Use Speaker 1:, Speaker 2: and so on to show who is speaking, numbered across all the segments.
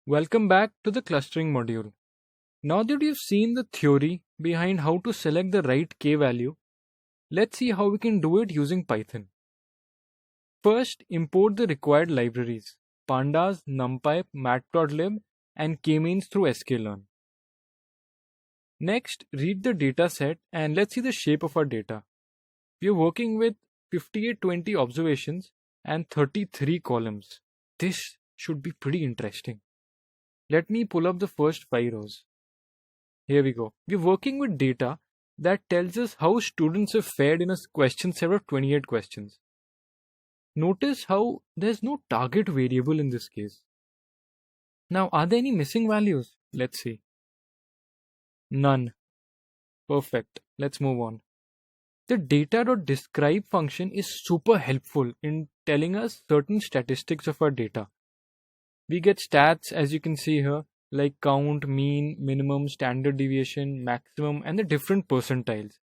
Speaker 1: Welcome back to the clustering module. Now that you've seen the theory behind how to select the right k value, let's see how we can do it using Python. First, import the required libraries, pandas, numpy, matplotlib, and k-means through sklearn. Next, read the data set and let's see the shape of our data. We are working with 5820 observations and 33 columns. This should be pretty interesting. Let me pull up the first 5 rows. Here we go. We're working with data that tells us how students have fared in a question set of 28 questions. Notice how there's no target variable in this case. Now, are there any missing values? Let's see. None. Perfect. Let's move on. The data.describe function is super helpful in telling us certain statistics of our data. We get stats, as you can see here, like count, mean, minimum, standard deviation, maximum, and the different percentiles.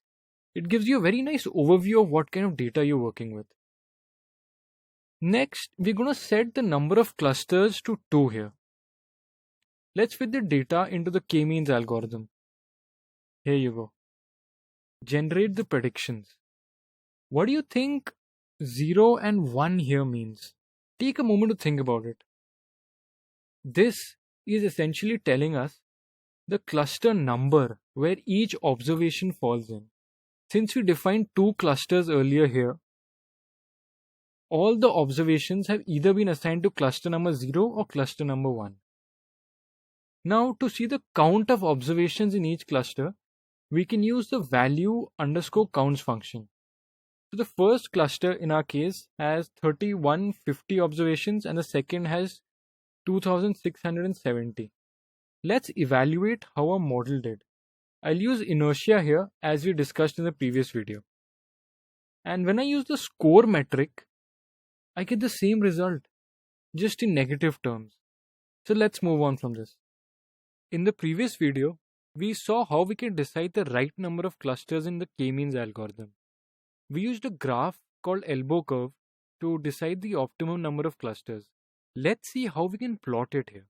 Speaker 1: It gives you a very nice overview of what kind of data you're working with. Next, we're going to set the number of clusters to 2 here. Let's fit the data into the k-means algorithm. Here you go. Generate the predictions. What do you think 0 and 1 here means? Take a moment to think about it. This is essentially telling us the cluster number where each observation falls in. Since we defined 2 clusters earlier here, all the observations have either been assigned to cluster number 0 or cluster number 1. Now, to see the count of observations in each cluster, we can use the value underscore counts function. So the first cluster in our case has 3150 observations and the second has 2670. Let's evaluate how our model did. I'll use inertia here as we discussed in the previous video. And when I use the score metric, I get the same result, just in negative terms. So let's move on from this. In the previous video, we saw how we can decide the right number of clusters in the k-means algorithm. We used a graph called elbow curve to decide the optimum number of clusters. Let's see how we can plot it here.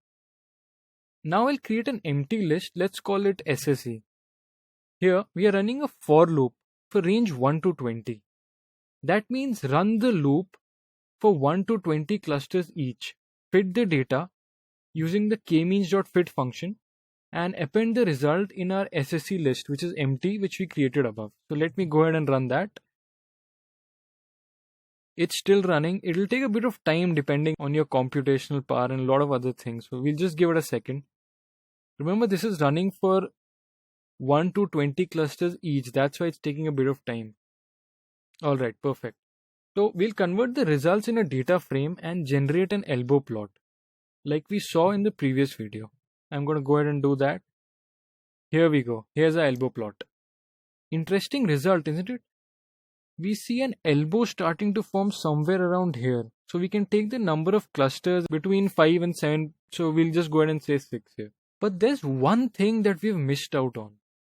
Speaker 1: Now I'll create an empty list. Let's call it SSE. Here we are running a for loop for range 1 to 20. That means run the loop for 1 to 20 clusters each. Fit the data using the k-means.fit function and append the result in our SSE list, which is empty, which we created above. So let me go ahead and run that. It's still running. It'll take a bit of time depending on your computational power and a lot of other things. So we'll just give it a second. Remember, this is running for 1 to 20 clusters each. That's why it's taking a bit of time. Alright, perfect. So we'll convert the results in a data frame and generate an elbow plot like we saw in the previous video. I'm going to go ahead and do that. Here we go. Here's our elbow plot. Interesting result, isn't it? We see an elbow starting to form somewhere around here. So we can take the number of clusters between 5 and 7. So we'll just go ahead and say 6 here. But there's one thing that we've missed out on.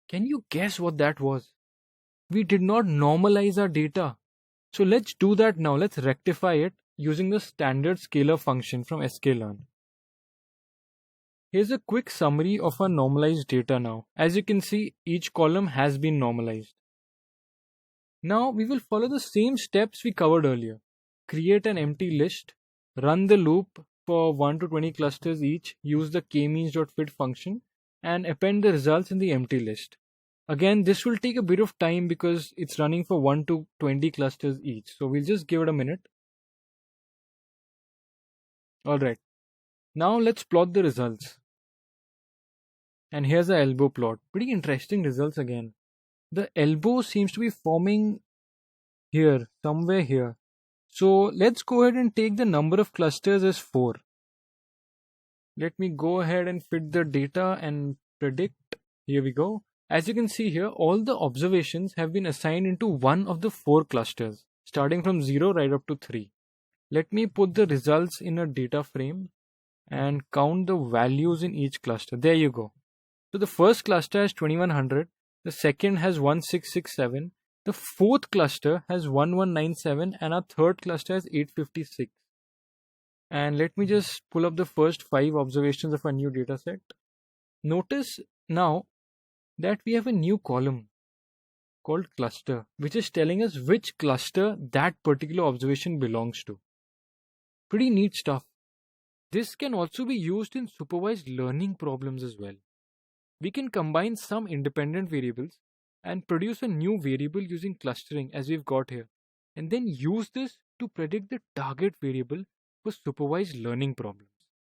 Speaker 1: Can you guess what that was? We did not normalize our data. So let's do that now. Let's rectify it using the standard scalar function from sklearn. Here's a quick summary of our normalized data now. As you can see, each column has been normalized. Now we will follow the same steps we covered earlier. Create an empty list, run the loop for 1 to 20 clusters each, use the k-means.fit function, and append the results in the empty list. Again, this will take a bit of time because it's running for 1 to 20 clusters each. So we'll just give it a minute. Alright. Now let's plot the results. And here's the elbow plot. Pretty interesting results again. The elbow seems to be forming here, somewhere here. So let's go ahead and take the number of clusters as 4. Let me go ahead and fit the data and predict. Here we go. As you can see here, all the observations have been assigned into one of the 4 clusters, starting from 0 right up to 3. Let me put the results in a data frame and count the values in each cluster. There you go. So the first cluster has 2100, the second has 1667, the fourth cluster has 1197, and our third cluster has 856. And let me just pull up the first 5 observations of a new data set. Notice now that we have a new column called cluster, which is telling us which cluster that particular observation belongs to. Pretty neat stuff. This can also be used in supervised learning problems as well. We can combine some independent variables and produce a new variable using clustering as we've got here, and then use this to predict the target variable for supervised learning problems.